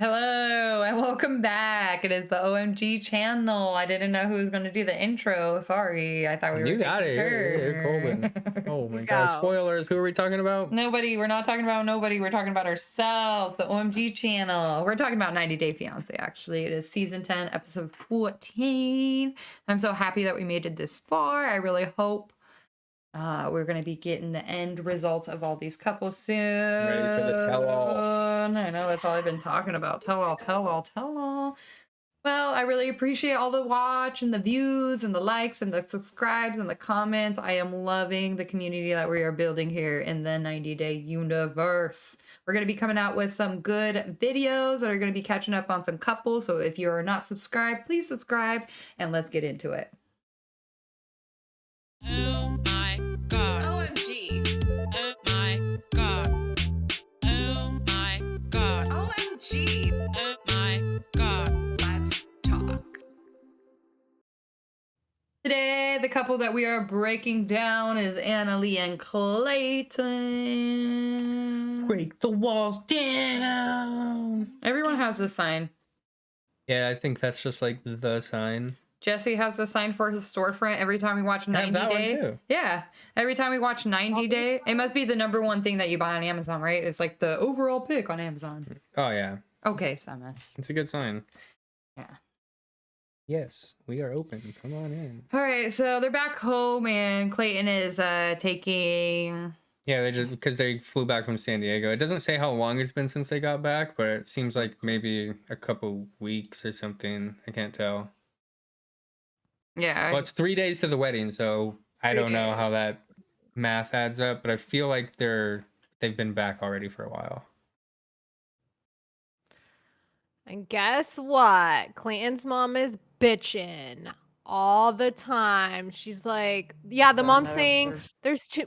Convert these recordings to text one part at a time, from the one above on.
Hello and welcome back. It is the OMG channel. I didn't know who was going to do the intro. Sorry. I thought we were You got taking it. You're golden. turns. Oh my You god. go. Spoilers. Who are we talking about? Nobody. We're not talking about nobody. We're talking about ourselves, the OMG channel. We're talking about 90 Day Fiancé, actually. It is season 10, episode 14. I'm so happy that we made it this far. I really hope we're going to be getting the end results of all these couples soon. Ready for the tell-all. I know, that's all I've been talking about. Tell all. Well, I really appreciate all the watch and the views and the likes and the subscribes and the comments. I am loving the community that we are building here in the 90 Day universe. We're going to be coming out with some good videos that are going to be catching up on some couples. So if you are not subscribed, please subscribe and let's get into it. Oh my god. OMG. Oh my god. Oh my god. OMG. Oh my god. Let's talk. Today, the couple that we are breaking down is Anali and Clayton. Break the walls down. Everyone has this sign. Yeah, I think that's just like the sign. Jesse has the sign for his storefront every time we watch I 90 have that one Day. too. Yeah. Every time we watch 90 Day, it must be the #1 thing that you buy on Amazon, right? It's like the overall pick on Amazon. Oh yeah. Okay, Samus. It's a good sign. Yeah. Yes, we are open. Come on in. All right, so they're back home and Clayton is taking... Yeah, they just because they flew back from San Diego. It doesn't say how long it's been since they got back, but it seems like maybe a couple weeks or something. I can't tell. Yeah. Well, it's 3 days to the wedding, so I 3 don't know days. how that math adds up, but I feel like they've been back already for a while. And guess what? Clayton's mom is bitching all the time. She's like, yeah, the mom's saying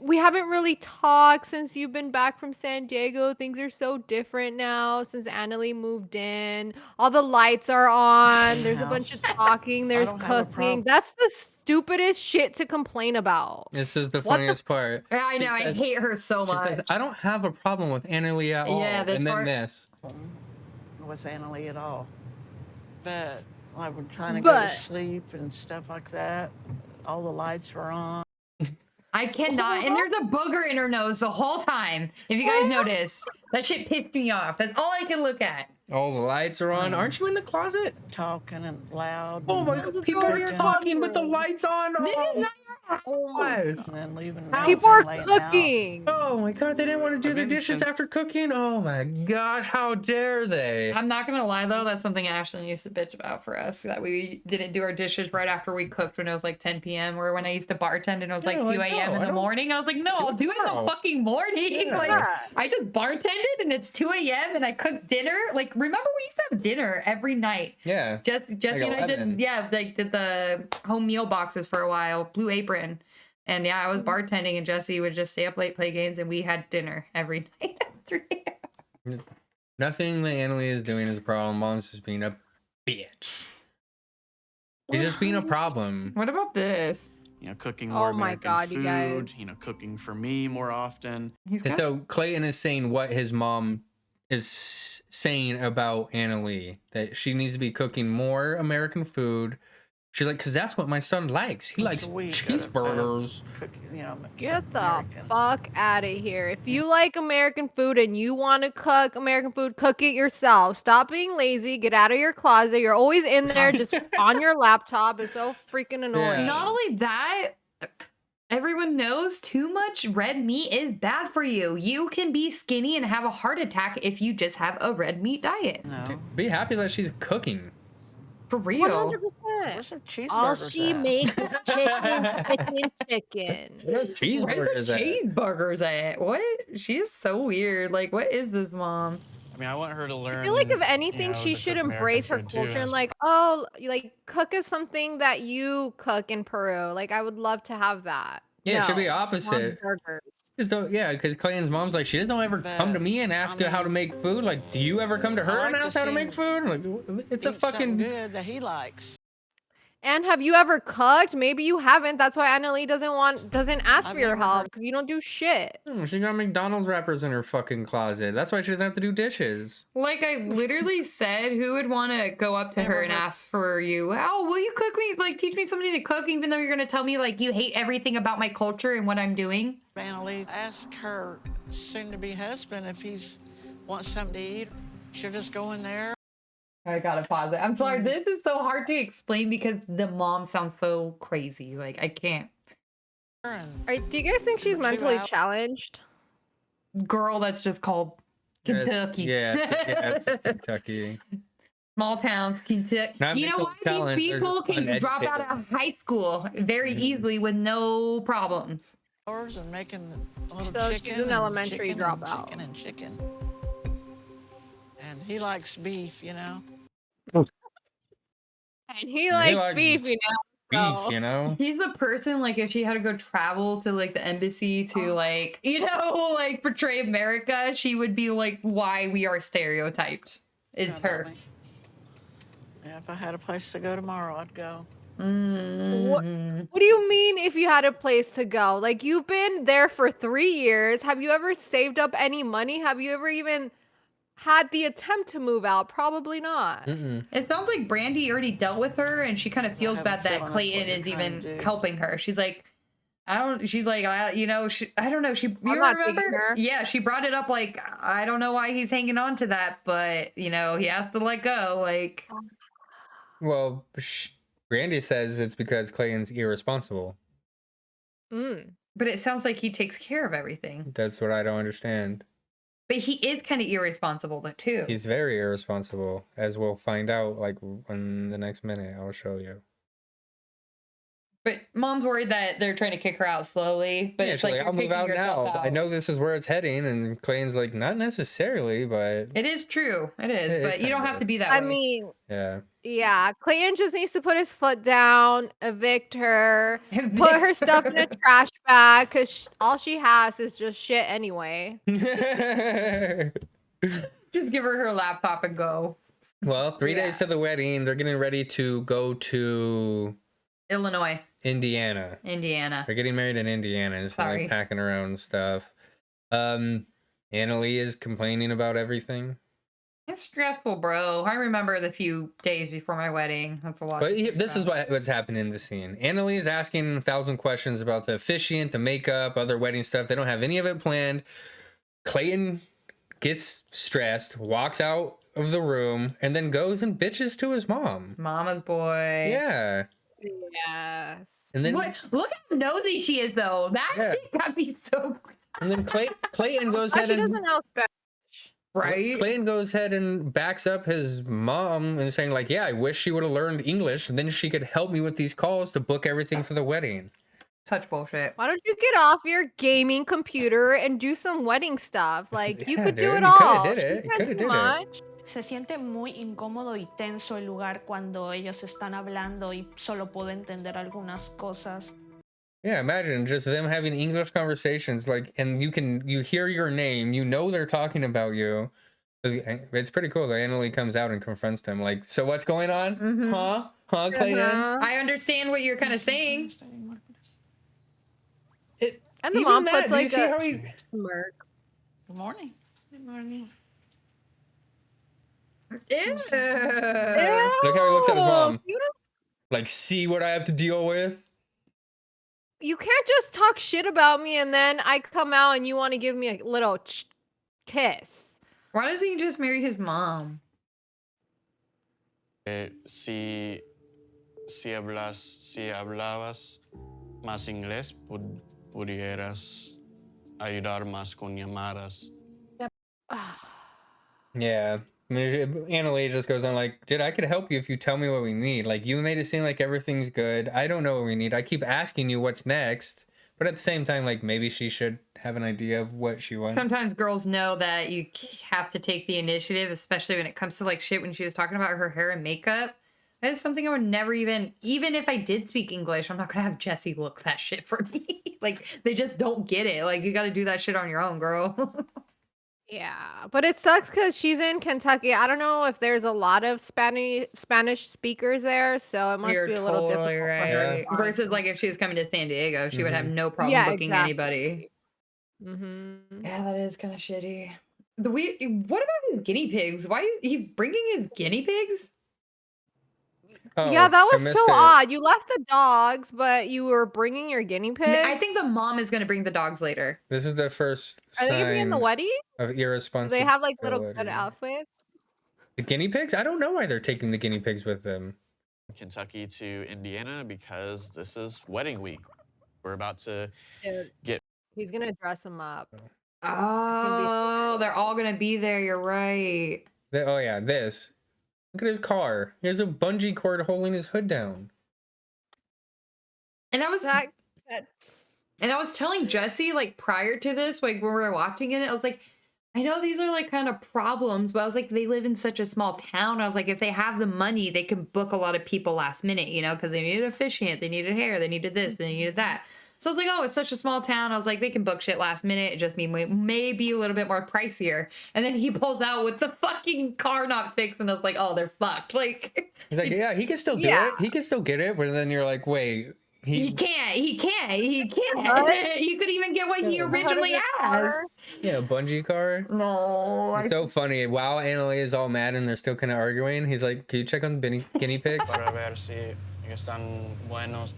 we haven't really talked since you've been back from San Diego. Things are so different now since Annalie moved in. All the lights are on. There's a bunch of talking. There's don't have a cooking. problem. That's the stupidest shit to complain about. This is the What the funniest part. I know, I says- hate her so She much. says, I don't have a problem with Annalie at all. Yeah, this and then part- this. Was Annalie at all. But I was trying to go But- to sleep and stuff like that. All the lights were on. I cannot. And there's a booger in her nose the whole time. If you guys notice, that shit pissed me off. That's all I can look at. All the lights are on. Aren't you in the closet? Talking and loud. Oh my and god, This is people over are your talking with the closet. lights on. This is Oh, not your house. and then leaving. How- People are and laying out. cooking. oh my god, they didn't want to do I've the been dishes sent- after cooking. Oh my god, how dare they? I'm not gonna lie though, that's something Ashlyn used to bitch about for us, that we didn't do our dishes right after we cooked when it was like 10 p.m. or when I used to bartend and it was like Yeah, 2 like, a.m. no, in I the don't- morning. I was like, no, I'll do it in tomorrow. the fucking morning. Yeah. Like, Yeah. I just bartended and it's 2 a.m. and I cooked dinner. Like, remember we used to have dinner every night. Yeah. Jesse and I 11. did, yeah, like did the home meal boxes for a while, Blue Apron. And yeah, I was bartending and Jesse would just stay up late, play games, and we had dinner every night at 3 a.m. Nothing that Annalie is doing is a problem. Mom's just being a bitch. She's just being a problem. What about this? You know, cooking Oh more my American God, you guys. food, you know, cooking for me more often. He's And got so Clayton is saying what his mom is saying about Annalie, that she needs to be cooking more American food. She's like, because that's what my son likes. He likes Once a week, cheeseburgers. Cook, you know, Get something the American. fuck out of here. If you like American food and you want to cook American food, cook it yourself. Stop being lazy. Get out of your closet. You're always in there just on your laptop. It's so freaking annoying. Not only that, everyone knows too much red meat is bad for you. You can be skinny and have a heart attack if you just have a red meat diet. No. Be happy that she's cooking. For real. 100%. Where's the cheeseburgers All she at? makes is chicken. Where's Cheeseburgers. the at? cheeseburgers at? What? She is so weird. Like, what is this, mom? I mean, I want her to learn. I feel like if anything, you know, she to should cook embrace her American food, culture too. and like, oh, like cook is something that you cook in Peru. Like, I would love to have that. Yeah, it should be No, she wants opposite. burgers. So, yeah, because Clayton's mom's like, she doesn't ever come to me and ask her how to make food. Like, do you ever come to her I and like to ask how to see make food? Like, it's a Eat something fucking. good that he likes. And have you ever cooked? Maybe you haven't. That's why Annalie doesn't ask I've for your never help heard- because you don't do shit. She got McDonald's wrappers in her fucking closet. That's why she doesn't have to do dishes. Like I literally said, who would want to go up to her Never and heard- ask for you? Oh, will you cook me? Like teach me something to cook, even though you're gonna tell me like you hate everything about my culture and what I'm doing. Annalie, ask her soon-to-be husband if he's wants something to eat. She'll just go in there. I gotta pause it. I'm sorry. This is so hard to explain because the mom sounds so crazy. Like I can't. And Do you guys think she's Two mentally hours. challenged? Girl, that's just called Kentucky. Yeah, it's Kentucky. Small towns, Kentucky. Not You know mentally why these challenged, they're people just can drop out uneducated. of high school very easily with no problems. hours and making a little So she's chicken. an and elementary chicken dropout. And chicken and chicken. And he likes beef, you know. And he likes beef, you know. Beef, so- you know? He's a person like if she had to go travel to like the embassy to like, you know, like portray America, she would be like why we are stereotyped. It's How about her. me? Yeah, if I had a place to go tomorrow, I'd go. Mhm. What do you mean if you had a place to go? Like you've been there for 3 years. Have you ever saved up any money? Have you ever even had the attempt to move out? Probably not. Mm-mm. It sounds like Brandy already dealt with her and she kind of feels have a bad that feeling that's what Clayton you're is trying even to do. helping her. She's like, I don't, she's like, you know, I don't know. You not taking remember? her. Yeah, she brought it up like, I don't know why he's hanging on to that, but, you know, he has to let go. Like, Well, Brandy says it's because Clayton's irresponsible. Mm. but it sounds like he takes care of everything. That's what I don't understand. But he is kind of irresponsible, though, too. He's very irresponsible, as we'll find out like in the next minute. I'll show you. But mom's worried that they're trying to kick her out slowly. But Yeah, it's she's like, I'll you're move kicking out yourself now. out. I know this is where it's heading, and Clayton's like, not necessarily, but It is true. It is. It but you don't kinda have to is. be that I way. mean, yeah. yeah, Clayton just needs to put his foot down, evict her, put her Evict stuff in a her. trash bag because all she has is just shit anyway. Just give her laptop and go. Well, 3 days to the wedding. They're getting ready to go to Illinois, Indiana. Indiana. They're getting married in Indiana. It's Sorry. like packing her own stuff. Annalie is complaining about everything. It's stressful, bro. I remember the few days before my wedding. That's a lot. But to think this is about. what's happening in the scene. Annalie is asking 1,000 questions about the officiant, the makeup, other wedding stuff. They don't have any of it planned. Clayton gets stressed, walks out of the room, and then goes and bitches to his mom. Mama's boy. Yeah. Yes. And then What? Look how nosy she is, though. That Yeah. shit got me so and then Clayton goes Why ahead she and doesn't know Spanish? right. Clayton goes ahead and backs up his mom and saying like, yeah, I wish she would have learned English, and then she could help me with these calls to book everything for the wedding. Such bullshit. Why don't you get off your gaming computer and do some wedding stuff? Like you Yeah, could do dude, it you coulda all. did She it. You can't coulda do did it. much. Se siente muy incómodo y tenso el lugar cuando ellos están hablando y solo puedo entender algunas cosas. Yeah, imagine just them having English conversations, like, and you hear your name, you know they're talking about you. It's pretty cool. Annalie comes out and confronts them, like, so what's going on? Mhm. Huh, Clayton? Uh-huh. I understand what you're kind of saying. And the Even mom that, puts do you like see a how he? smirk. Good morning. Good morning. Ew. Look how he looks at his mom. You don't- Like, see what I have to deal with? You can't just talk shit about me and then I come out and you want to give me a little kiss. Why doesn't he just marry his mom? Si hablabas más inglés, pudieras ayudar más con llamadas. Yeah. I mean, Annalie just goes on like, dude, I could help you if you tell me what we need. Like, you made it seem like everything's good. I don't know what we need. I keep asking you what's next. But at the same time, like, maybe she should have an idea of what she wants. Sometimes girls know that you have to take the initiative, especially when it comes to like shit when she was talking about her hair and makeup. That is something I would never even if I did speak English, I'm not gonna have Jesse look that shit for me. Like they just don't get it. Like you gotta do that shit on your own, girl. Yeah, but it sucks because she's in Kentucky. I don't know if there's a lot of Spanish speakers there, so it must You're be a little totally difficult for her to Yeah. right. find Versus some. like if she was coming to San Diego, she would have Hmm. no problem Yeah, booking anybody. exactly. Mm-hmm. Yeah, that is kind of shitty. What about his guinea pigs? Why is he bringing his guinea pigs? Yeah, Oh, that I was so missed it. odd. You left the dogs, but you were bringing your guinea pigs. I think the mom is going to bring the dogs later. This is the first Are they gonna be in the sign wedding? of Do they irresponsibility. have like little good outfits? The guinea pigs? I don't know why they're taking the guinea pigs with them. Kentucky to Indiana because this is wedding week. We're about to Dude, get he's gonna dress them up. Oh, they're all going to be there. You're right. Oh yeah, this. Look at his car. He has a bungee cord holding his hood down. And I was That And I was telling Jesse, like, prior to this, like, when we were watching it, I was like, I know these are, like, kind of problems, but I was like, they live in such a small town. I was like, if they have the money, they can book a lot of people last minute, you know, because they needed officiant, they needed hair, they needed this, they needed that. So I was like, oh, it's such a small town. I was like, they can book shit last minute. It just maybe a little bit more pricier. And then he pulls out with the fucking car not fixed, and I was like, oh, they're fucked. Like, He's like, yeah, he can still do Yeah. it. He can still get it. But then you're like, wait, he can't. What? You could even get what he Yeah. originally How has. does it yeah, bungee car. No, It's so funny. While Annalie is all mad and they're still kind of arguing, he's like, can you check on the guinea pigs? para ver si están buenos.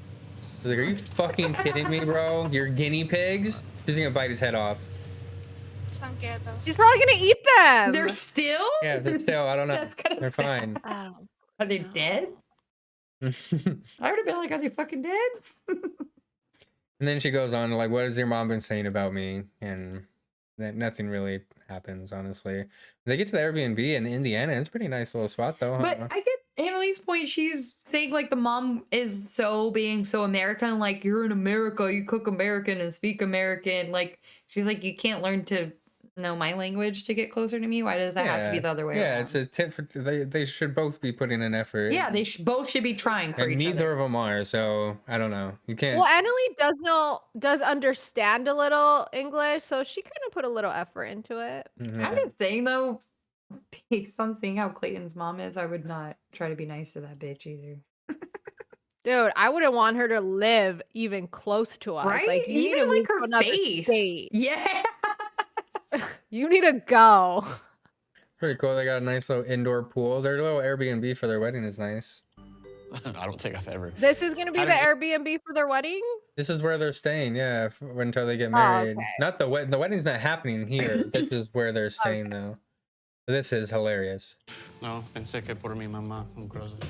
He's like, are you fucking kidding me, bro? Your guinea pigs? He's gonna bite his head off. Están quietos. She's probably gonna eat them. they're still. Yeah, they're still, I don't know. That's kind They're of fine. Are they dead? I would have been like, are they fucking dead? And then she goes on, like, what has your mom been saying about me? And then nothing really happens, honestly. They get to the Airbnb in Indiana. It's a pretty nice little spot, though. But Huh? I get Annalie's point. She's saying like the mom is being so American. Like, you're in America, you cook American and speak American. Like, she's like, you can't learn to know my language to get closer to me. Why does that have to be the other way Yeah, around? it's a tip for they should both be putting in effort. Yeah, they both should be trying for And each neither other. of them are, so I don't know. You can't. Well, Annalie does understand a little English, so she kind of put a little effort into it. I'm Yeah. just saying though, based on seeing how Clayton's mom is, I would not try to be nice to that bitch either. Dude, I wouldn't want her to live even close to us. Right? Like, you need Even to like move to her another face. state. Yeah. You need to go. Pretty cool. They got a nice little indoor pool. Their little Airbnb for their wedding is nice. I don't think I've ever. This is gonna be How the did Airbnb for their wedding? This is where they're staying, yeah, until they get Oh, married. okay. Not the wedding. The wedding's not happening here. This is where they're staying, though. This is hilarious. No, pensé que por mi mamá un closet.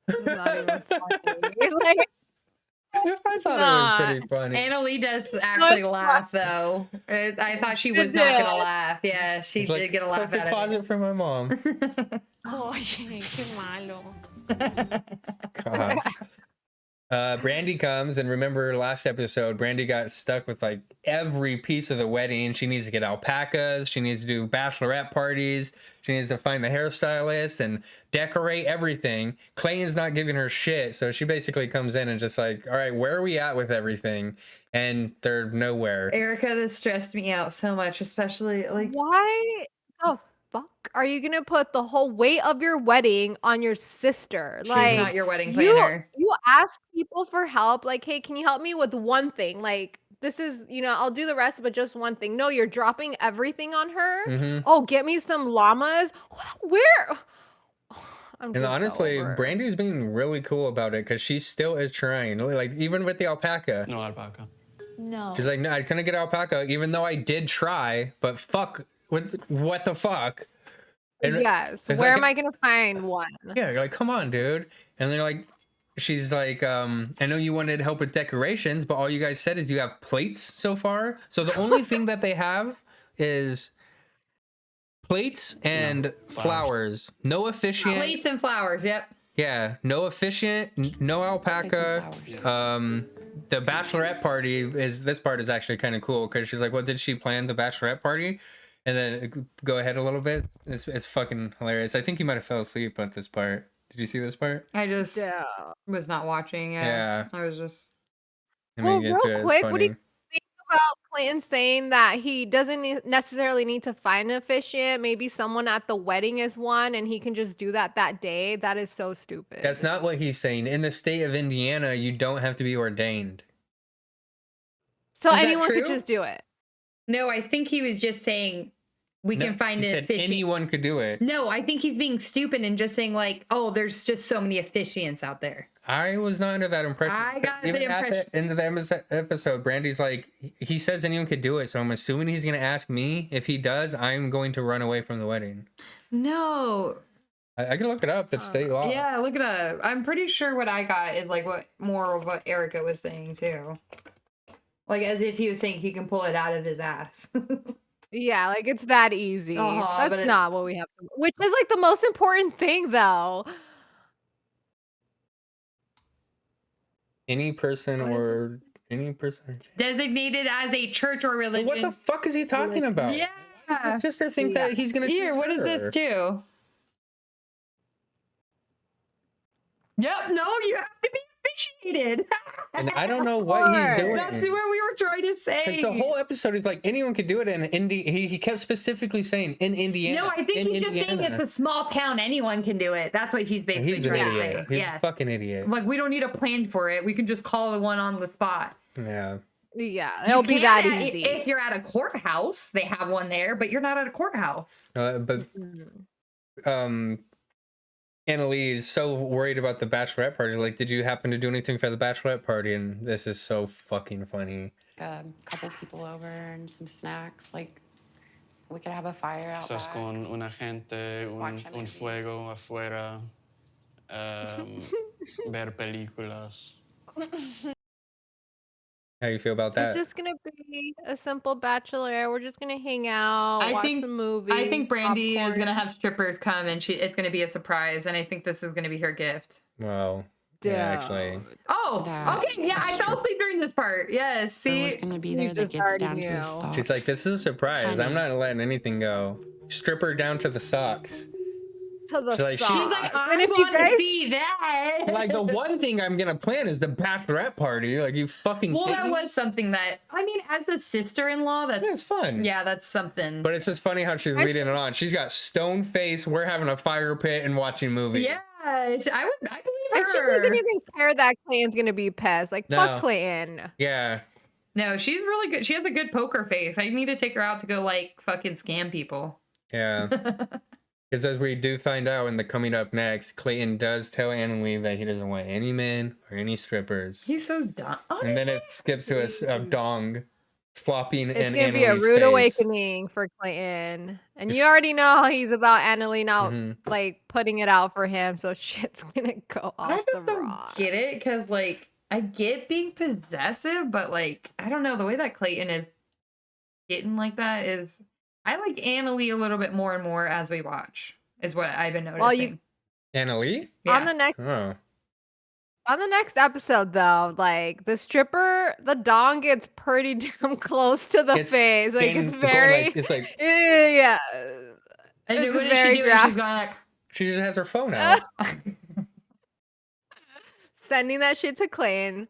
This is not even funny. Like, I thought not. it was pretty funny. Annalie does actually laugh though. I thought she was not gonna did. laugh. Yeah, she It's like, did get a laugh "Perfect out of closet for my mom. it. Oye, qué malo. God. Brandy comes, and remember last episode, Brandy got stuck with like every piece of the wedding. She needs to get alpacas. She needs to do bachelorette parties. She needs to find the hairstylist and decorate everything. Clayton's not giving her shit, so she basically comes in and just like, all right, where are we at with everything? And they're nowhere. Erica, this stressed me out so much, especially like why the fuck are you gonna put the whole weight of your wedding on your sister? she's Like, not your wedding planner. you ask people for help, like, hey, can you help me with one thing? Like, this is, I'll do the rest, but just one thing. No, you're dropping everything on her. Mhm. Oh, get me some llamas. Where? I'm And just so honestly, over it. Brandy's being really cool about it because she still is trying. Like, even with the alpaca. No alpaca. No. She's like, no, I couldn't get alpaca, even though I did try, but fuck, what the fuck? And Yes. it's Where like- am I gonna find one? Yeah, you're like, come on, dude. And they're like, she's like, I know you wanted help with decorations, but all you guys said is you have plates so far. So the only thing that they have is plates and flowers. No officiant. Plates and flowers, yep. Yeah, no officiant, no alpaca. The bachelorette party this part is actually kind of cool because she's like, well, did she plan the bachelorette party? And then go ahead a little bit. It's fucking hilarious. I think you might have fell asleep at this part. Did you see this part? I just Yeah. was not watching. Yeah. I was just I Well, mean, real it's quick, what do funny. you think about Clayton saying that he doesn't necessarily need to find an officiant. Maybe someone at the wedding is one, and he can just do that day. That is so stupid. That's not what he's saying. In the state of Indiana, you don't have to be ordained. So Is that anyone could true? just do it. No, I think he was just saying we No, can find he an said officiant. anyone could do it. No, I think he's being stupid and just saying like, oh, there's just so many officiants out there. I was not under that impression. I got Even the at impression. the end of the episode, Brandy's like, he says anyone could do it, so I'm assuming he's going to ask me. If he does, I'm going to run away from the wedding. No. I can look it up. That's state law. Yeah, look it up. I'm pretty sure what I got is like what more of what Erica was saying too. Like as if he was saying he can pull it out of his ass. Yeah, like it's that easy. But That's not what we have to, which is like the most important thing though. Any person or any person. Designated as a church or religion. What the fuck is he talking about? Yeah. Why does his sister think that he's going to Here, what is this too? Yep, no, you have to be officiated. And I don't know what he's doing. That's what we were trying to say. Because the whole episode is like anyone could do it in he kept specifically saying in Indiana. No, I think he's just saying it's a small town. Anyone can do it. That's what he's basically He's an trying to idiot. say. He's a fucking idiot. Like we don't need a plan for it. We can just call the one on the spot. Yeah. Yeah, it'll be that easy. If you're at a courthouse, they have one there, but you're not at a courthouse. But Annalie is so worried about the bachelorette party. Like, did you happen to do anything for the bachelorette party? And this is so fucking funny. A couple people over and some snacks. Like, we could have a fire out Quizás back. con una gente, un fuego afuera, ver películas. How you feel about that? It's just gonna be a simple bachelor. We're just gonna hang out, watch some movies. I think Brandy is popcorn. gonna have strippers come, and it's gonna be a surprise. And I think this is gonna be her gift. Well, yeah, actually. Oh, okay, yeah, I fell asleep during this part. Yes, see, Who's gonna be there that gets down to his socks? She's like, this is a surprise. I'm Honey. not letting anything go. Stripper down to the socks. To the She's like, socks. she's like, I And if you want to guys- see that. Like, the one thing I'm gonna plan is the bachelorette party. Like, you fucking Well, kidding that me? was something that I mean, as a sister-in-law, that's Yeah, it's fun. Yeah, that's something. But it's just funny how she's leading it on. She's got stone face. We're having a fire pit and watching movies. Yeah, I believe And she her. doesn't even care that Clayton's gonna be pissed. Like, No. fuck Clayton. Yeah. No, she's really good. She has a good poker face. I need to take her out to go like fucking scam people. Yeah. Because as we do find out in the coming up next, Clayton does tell Annalie that he doesn't want any men or any strippers. He's so dumb. And then it skips to a dong flopping It's in gonna be a Annalie's rude face. awakening for Clayton. And you already know how he's about Annalie not like putting it out for him, so shit's gonna go I off the just don't rock. get it because like I get being possessive, but like I don't know the way that Clayton is getting like that is. I like Annalie a little bit more and more as we watch. Is what I've been noticing. Well, you- Annalie? On the next Oh. On the next episode, though, like the stripper, the dong gets pretty damn close to the face. Like it's very, it's like yeah. And It's what is very she doing? She's going like, she just has her phone out. Sending that shit to Clayton.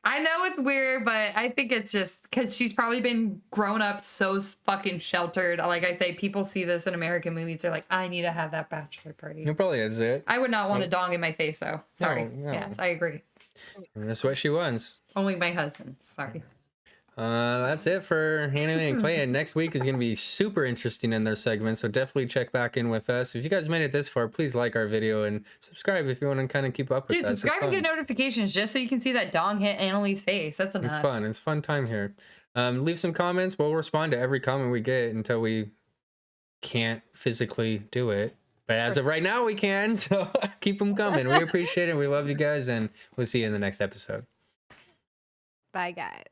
I know it's weird, but I think it's just because she's probably been grown up so fucking sheltered. Like I say, people see this in American movies. They're like, I need to have that bachelor party. It probably is it. I would not want a dong in my face, though. Sorry. No. Yes, I agree. That's what she wants. Only my husband. Sorry. That's it for Annalie and Clayton. Next week is going to be super interesting in their segment, so definitely check back in with us. If you guys made it this far, please like our video and subscribe if you want to kind of keep up with Dude, us. subscribe and get notifications just so you can see that dong hit Annalie's face. That's enough. It's fun. It's a fun time here. Leave some comments. We'll respond to every comment we get until we can't physically do it. But as of right now, we can. So keep them coming. We appreciate it. We love you guys, and we'll see you in the next episode. Bye, guys.